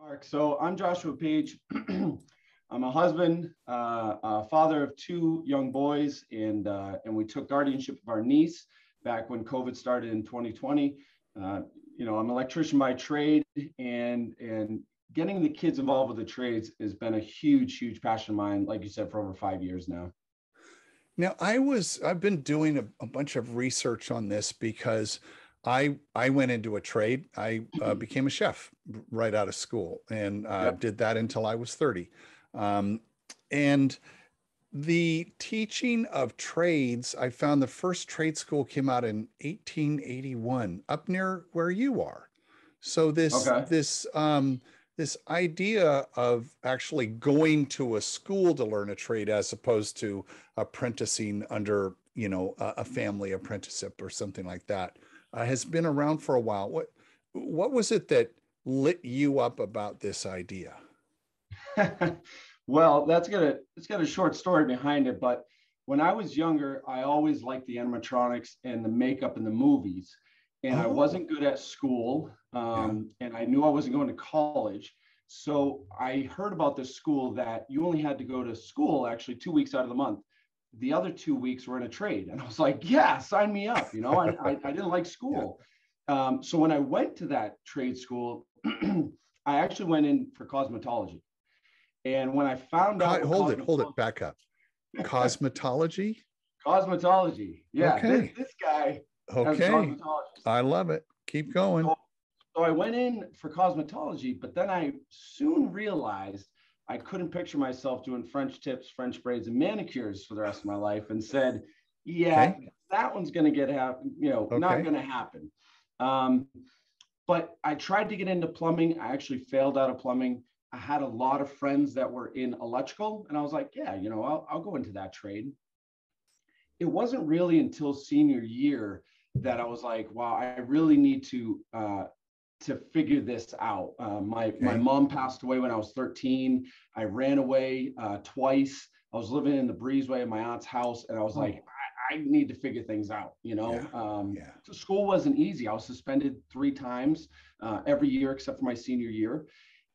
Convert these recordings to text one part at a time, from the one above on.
Mark. So I'm Joshua Page. I'm a husband, a father of two young boys, and we took guardianship of our niece back when COVID started in 2020. I'm an electrician by trade, and getting the kids involved with the trades has been a huge passion of mine, like you said, for over 5 years now. Now, I've been doing a bunch of research on this because I went into a trade. I became a chef right out of school and Yep. did that until I was 30. And the teaching of trades, I found the first trade school came out in 1881 up near where you are. So Okay. this idea of actually going to a school to learn a trade as opposed to apprenticing under, a family apprenticeship or something like that, has been around for a while. What was it that lit you up about this idea? Well, it's got a short story behind it, but when I was younger, I always liked the animatronics and the makeup in the movies. And I Oh, wasn't good at school, yeah. and I knew I wasn't going to college. So I heard about this school that you only had to go to school actually 2 weeks out of the month. The other 2 weeks were in a trade. And I was like, yeah, sign me up. I didn't like Yeah. school. So when I went to that trade school, I actually went in for cosmetology. And when I found out what Hold it, back up. Cosmetology? cosmetology, yeah, this Okay. this guy as a Okay. cosmetologist. I love it. Keep going. So, so I went in for cosmetology, but then I soon realized I couldn't picture myself doing French tips, French braids, and manicures for the rest of my life, and said, "Yeah, Okay. that one's going to not Okay. going to happen." Um, but I tried to get into plumbing. I actually failed out of plumbing. I had a lot of friends that were in electrical, and I was like, "Yeah, I'll go into that trade." It wasn't really until senior year that I was like, wow, I really need to figure this out. My Okay. mom passed away when I was 13. I ran away twice. I was living in the breezeway of my aunt's house, and I was like, Oh, I need to figure things out. yeah. Yeah. So school wasn't easy. I was suspended 3 times every year except for my senior year.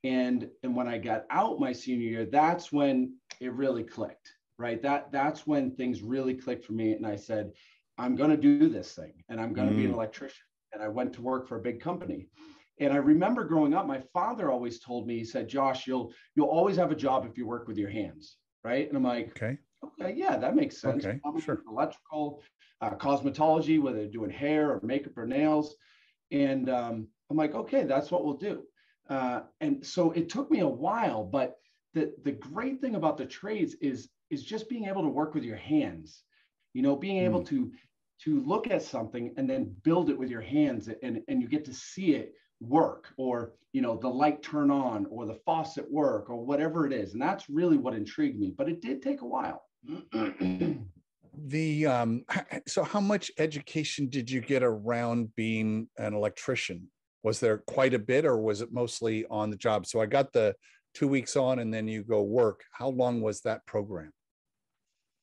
And when I got out my senior year, that's when it really clicked, right? That's when things really clicked for me. And I said, I'm going to do this thing and I'm going to be an Mm, electrician. And I went to work for a big company. And I remember growing up, my father always told me, he said, Josh, you'll always have a job if you work with your hands, right? And I'm like, okay. okay, yeah, that makes sense. Okay. Plumbing, Sure. electrical, cosmetology, whether they're doing hair or makeup or nails. And I'm like, okay, that's what we'll do. And so it took me a while, but the great thing about the trades is just being able to work with your hands, being able Mm. to look at something and then build it with your hands, and you get to see it work, or the light turn on or the faucet work or whatever it is. And that's really what intrigued me, but it did take a while. The so how much education did you get around being an electrician? Was there quite a bit, or was it mostly on the job? So I got the 2 weeks on and then you go work. How long was that program?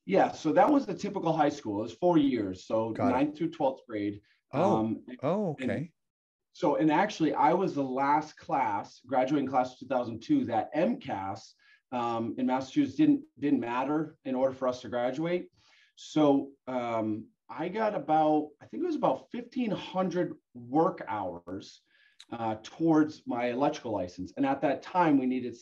Yeah, so that was the typical high school. It was 4 years, so Got it. ninth through 12th grade. Oh, And okay. and actually, I was the last class, graduating class of 2002, that MCAS in Massachusetts didn't matter in order for us to graduate. So I got I think it was about 1,500 work hours towards my electrical license. And at that time, we needed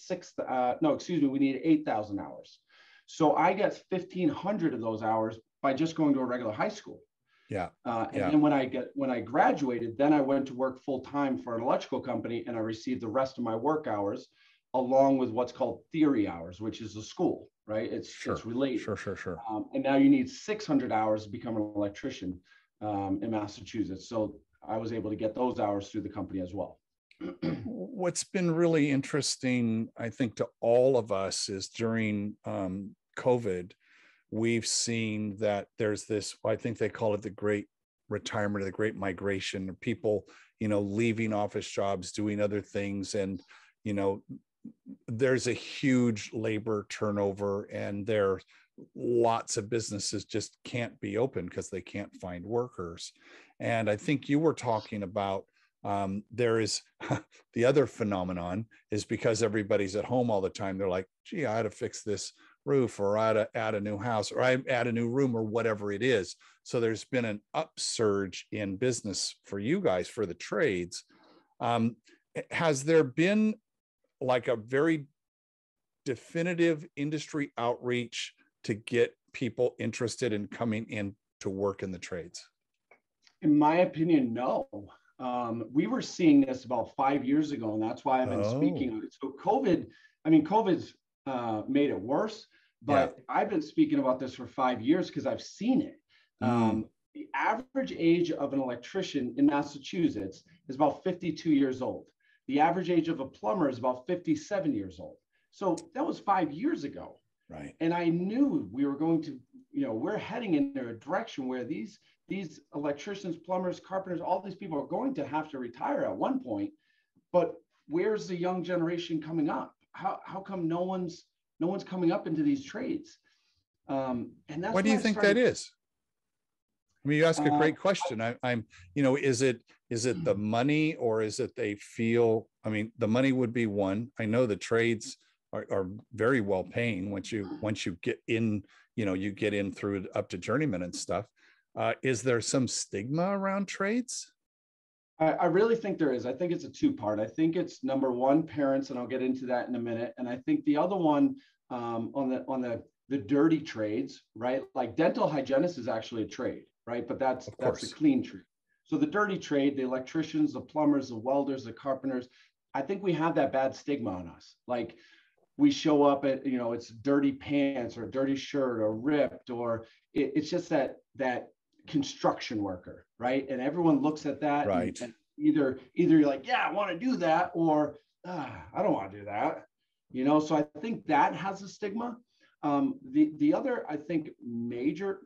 we needed 8,000 hours. So I got 1,500 of those hours by just going to a regular high school. Yeah. And Yeah. then when I graduated, then I went to work full time for an electrical company, and I received the rest of my work hours along with what's called theory hours, which is a school, right? It's Sure. related. Sure. Sure. Sure. And now you need 600 hours to become an electrician in Massachusetts. So I was able to get those hours through the company as well. What's been really interesting, I think, to all of us is during COVID, we've seen that there's this, I think they call it the great retirement or the great migration of people, leaving office jobs, doing other things. And, you know, there's a huge labor turnover, and there lots of businesses just can't be open because they can't find workers. And I think you were talking about There is the other phenomenon is because everybody's at home all the time. They're like, gee, I had to fix this roof, or I had to add a new house, or I add a new room, or whatever it is. So there's been an upsurge in business for you guys, for the trades. Has there been like a very definitive industry outreach to get people interested in coming in to work in the trades? In my opinion, no. We were seeing this about 5 years ago, and that's why I've been speaking on it. So COVID's made it worse, but I've been speaking about this for 5 years because I've seen it. The average age of an electrician in Massachusetts is about 52 years old. The average age of a plumber is about 57 years old. So that was 5 years ago. Right. And I knew we were going to, we're heading in a direction where these electricians, plumbers, carpenters, all these people are going to have to retire at one point. But where's the young generation coming up? How come no one's coming up into these trades? And that's why do you think that is? I mean, you ask a great question. Is it the money, or is it they feel? I mean, the money would be one. I know the trades are very well paying once you get in. You get in through up to journeyman and stuff. Is there some stigma around trades? I really think there is. I think it's a two-part. I think it's number one, parents, and I'll get into that in a minute. And I think the other one on the dirty trades, right? Like dental hygienist is actually a trade, right? But that's a clean trade. So the dirty trade, the electricians, the plumbers, the welders, the carpenters, I think we have that bad stigma on us. Like we show up at, it's dirty pants or dirty shirt or ripped, or it's just that construction worker, right? And everyone looks at that, right? And either you're like, yeah, I want to do that, or I don't want to do that, So I think that has a stigma. The other, I think, major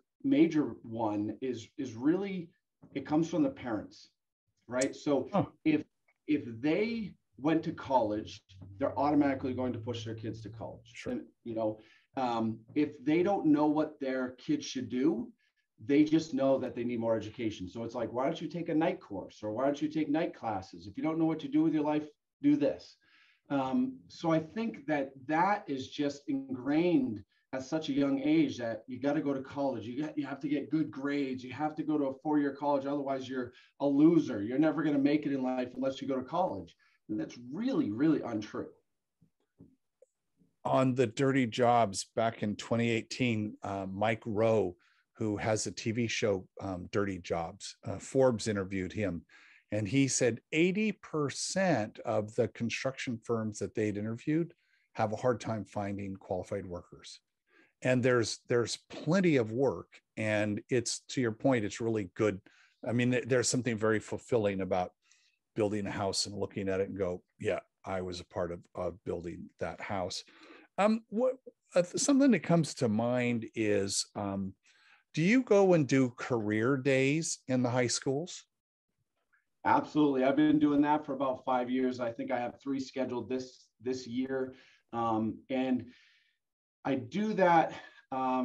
one is really, it comes from the parents, right? So if they went to college, they're automatically going to push their kids to college. Sure. And, if they don't know what their kids should do, they just know that they need more education. So it's like, why don't you take a night course, or why don't you take night classes? If you don't know what to do with your life, do this. So I think that is just ingrained at such a young age, that you got to go to college. You have to get good grades. You have to go to a 4-year college. Otherwise, you're a loser. You're never going to make it in life unless you go to college. And that's really, really untrue. On the dirty jobs back in 2018, Mike Rowe, who has a TV show, Dirty Jobs, Forbes interviewed him, and he said 80% of the construction firms that they'd interviewed have a hard time finding qualified workers. And there's plenty of work, and it's, to your point, it's really good. I mean, there's something very fulfilling about building a house and looking at it and go, yeah, I was a part of building that house. Something that comes to mind is, do you go and do career days in the high schools? Absolutely. I've been doing that for about 5 years. I think I have 3 scheduled this year. And I do that.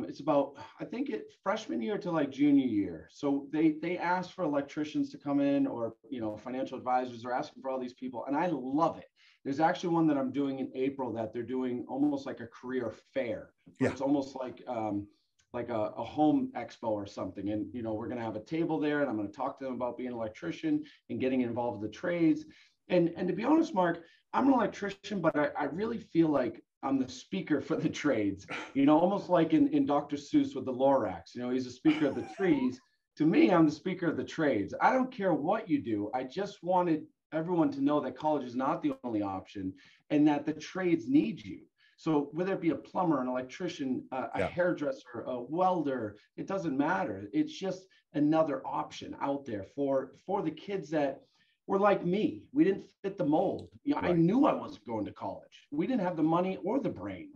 It's about, I think freshman year to like junior year. So they ask for electricians to come in, or, financial advisors are asking for all these people. And I love it. There's actually one that I'm doing in April that they're doing almost like a career fair. Yeah. It's almost like a home expo or something. And, we're going to have a table there, and I'm going to talk to them about being an electrician and getting involved in the trades. And to be honest, Mark, I'm an electrician, but I really feel like I'm the speaker for the trades, almost like in Dr. Seuss with the Lorax, he's a speaker of the trees. To me, I'm the speaker of the trades. I don't care what you do. I just wanted everyone to know that college is not the only option, and that the trades need you. So whether it be a plumber, an electrician, a hairdresser, a welder, it doesn't matter. It's just another option out there for the kids that were like me. We didn't fit the mold. Right. I knew I wasn't going to college. We didn't have the money or the brain.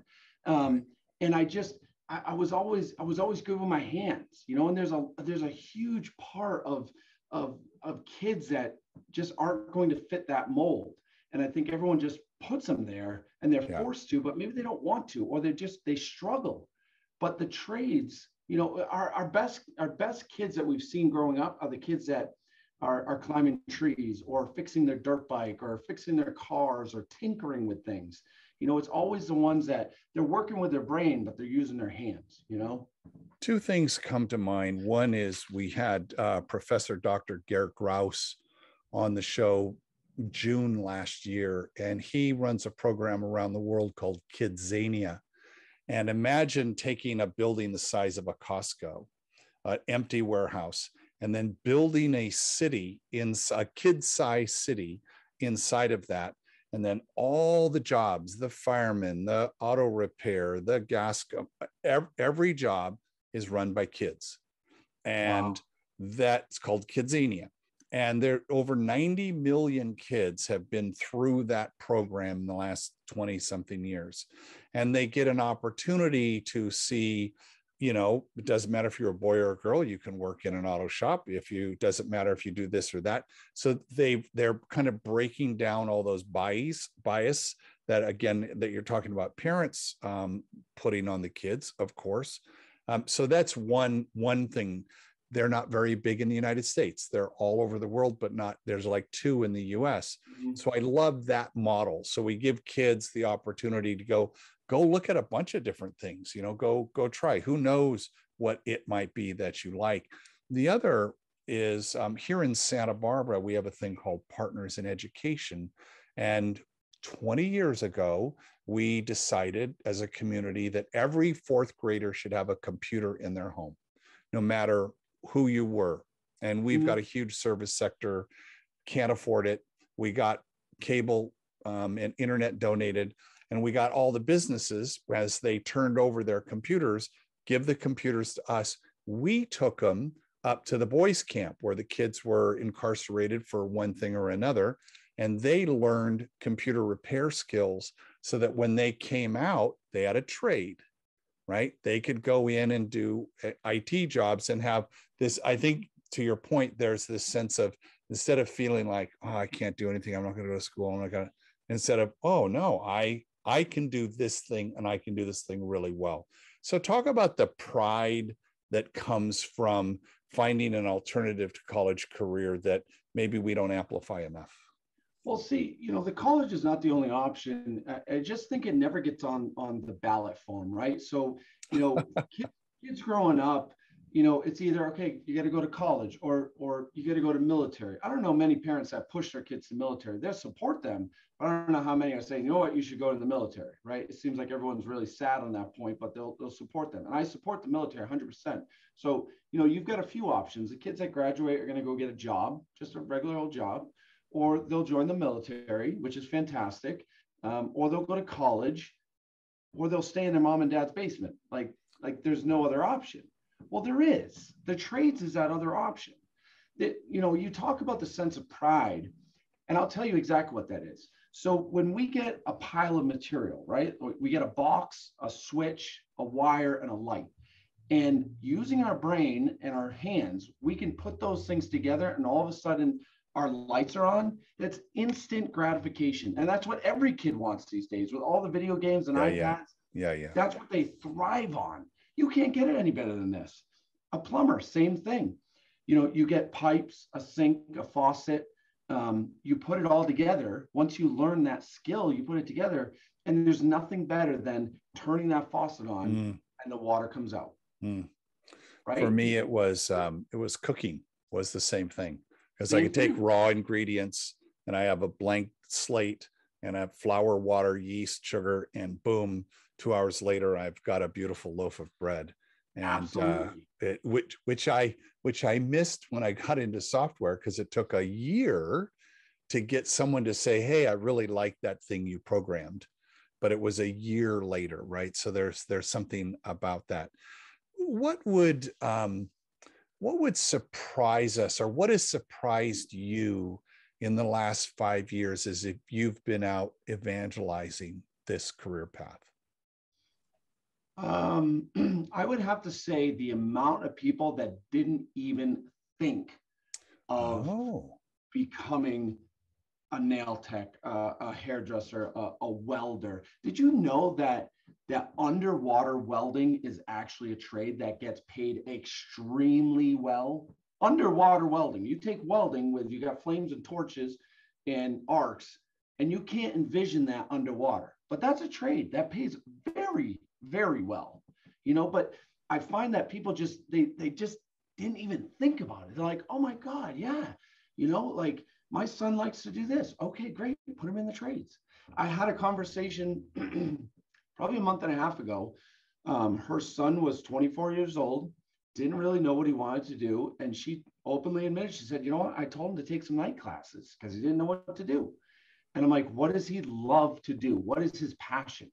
And I was always good with my hands, and there's a huge part of kids that just aren't going to fit that mold. And I think everyone just puts them there, and they're forced to, but maybe they don't want to, or they struggle. But the trades, our best kids that we've seen growing up are the kids that are climbing trees or fixing their dirt bike or fixing their cars or tinkering with things. It's always the ones that they're working with their brain, but they're using their hands. Two things come to mind. One is we had Professor Dr. Garrett Grouse on the show June last year, and he runs a program around the world called Kidzania. And imagine taking a building the size of a Costco, an empty warehouse, and then building a city, in a kid-sized city inside of that. And then all the jobs, the firemen, the auto repair, the gas, every job is run by kids. And that's called Kidzania. And there over 90 million kids have been through that program in the last 20 something years. And they get an opportunity to see, it doesn't matter if you're a boy or a girl, you can work in an auto shop. Doesn't matter if you do this or that. So they're kind of breaking down all those bias that, again, that you're talking about parents putting on the kids, of course. So that's one thing. They're not very big in the United States. They're all over the world, but there's like 2 in the US. Mm-hmm. So I love that model. So we give kids the opportunity to go look at a bunch of different things, go try. Who knows what it might be that you like. The other is here in Santa Barbara, we have a thing called Partners in Education. And 20 years ago, we decided as a community that every 4th grader should have a computer in their home, no matter who you were. And we've got a huge service sector, can't afford it. We got cable and internet donated, and we got all the businesses, as they turned over their computers, give the computers to us. We took them up to the boys' camp where the kids were incarcerated for one thing or another, and they learned computer repair skills so that when they came out, they had a trade. Right? They could go in and do IT jobs and have this. I think, to your point, there's this sense of, instead of feeling like, oh, I can't do anything, I'm not going to go to school, I'm not going to, instead of, oh no, I can do this thing, and I can do this thing really well. So talk about the pride that comes from finding an alternative to college career that maybe we don't amplify enough. Well, see, the college is not the only option. I just think it never gets on the ballot form, right? So, kids growing up, it's either, okay, you got to go to college or you got to go to military. I don't know many parents that push their kids to military. They'll support them, but I don't know how many are saying, you know what, you should go to the military, right? It seems like everyone's really sad on that point, but they'll support them. And I support the military 100%. So, you've got a few options. The kids that graduate are going to go get a job, just a regular old job, or they'll join the military, which is fantastic, or they'll go to college, or they'll stay in their mom and dad's basement. Like there's no other option. Well, there is. The trades is that other option. You talk about the sense of pride, and I'll tell you exactly what that is. So when we get a pile of material, right, we get a box, a switch, a wire, and a light. And using our brain and our hands, we can put those things together, and all of a sudden, our lights are on. That's instant gratification. And that's what every kid wants these days with all the video games and iPads. Yeah. That's what they thrive on. You can't get it any better than this. A plumber, same thing. You get pipes, a sink, a faucet. You put it all together. Once you learn that skill, you put it together, and there's nothing better than turning that faucet on and the water comes out. Right? For me, it was cooking was the same thing. Because I could take raw ingredients and I have a blank slate and I have flour, water, yeast, sugar, and boom, 2 hours later, I've got a beautiful loaf of bread. And which I missed when I got into software, because it took a year to get someone to say, hey, I really like that thing you programmed. But it was a year later, right? So there's something about that. What would surprise us, or what has surprised you in the last 5 years as if you've been out evangelizing this career path? I would have to say the amount of people that didn't even think of becoming a nail tech, a hairdresser, a welder. Did you know that underwater welding is actually a trade that gets paid extremely well? underwater welding. You take welding with, you got flames and torches and arcs, and you can't envision that underwater. But that's a trade that pays very, very well, you know. But I find that people just, they just didn't even think about it. They're like, oh my God, yeah, you know, like my son likes to do this. Okay, great, put him in the trades. I had a conversation probably a month and a half ago. Her son was 24 years old, didn't really know what he wanted to do. And she openly admitted, she said, you know what, I told him to take some night classes because he didn't know what to do. And I'm like, what does he love to do? What is his passion?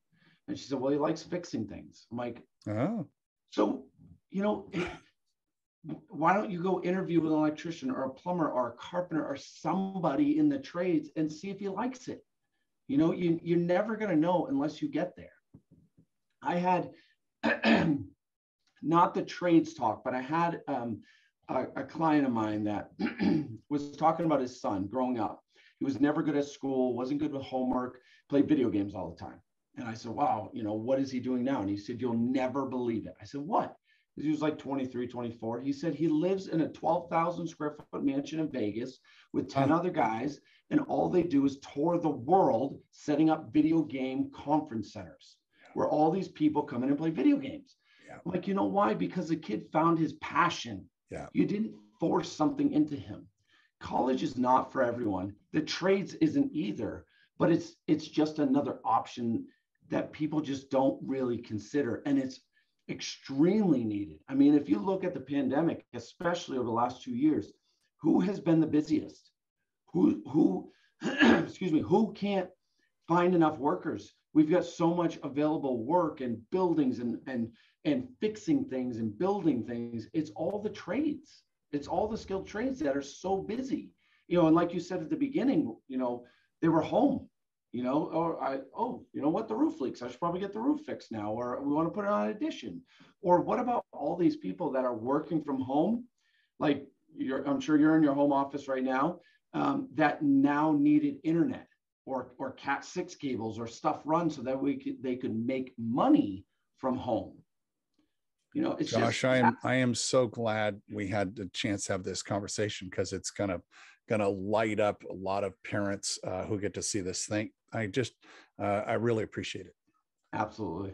And she said, well, he likes fixing things. I'm like, oh. So, you know, why don't you go interview with an electrician or a plumber or a carpenter or somebody in the trades and see if he likes it? You know, you're never going to know unless you get there. I had not the trades talk, but I had a client of mine that was talking about his son growing up. He was never good at school, wasn't good with homework, played video games all the time. And I said, wow, you know, what is he doing now? And he said, you'll never believe it. I said, what? He was like 23, 24. He said he lives in a 12,000 square foot mansion in Vegas with 10 other guys. And all they do is tour the world, setting up video game conference centers where all these people come in and play video games. Yeah. I'm like, you know why? Because the kid found his passion. Yeah. You didn't force something into him. College is not for everyone. The trades isn't either, but it's just another option that people just don't really consider. And it's extremely needed. I mean, if you look at the pandemic, especially over the last 2 years, who has been the busiest? Who excuse me, who can't find enough workers? We've got so much available work and buildings and fixing things and building things. It's all the trades. It's all the skilled trades that are so busy, you know. And like you said at the beginning, you know, they were home, you know, or you know what, the roof leaks, I should probably get the roof fixed now, or we want to put it on addition. Or what about all these people that are working from home? Like I'm sure you're in your home office right now, that now needed internet or Cat6 cables or stuff run so that they could make money from home. You know, it's Josh, just, I am so glad we had the chance to have this conversation, because it's gonna light up a lot of parents who get to see this thing. I really appreciate it. Absolutely.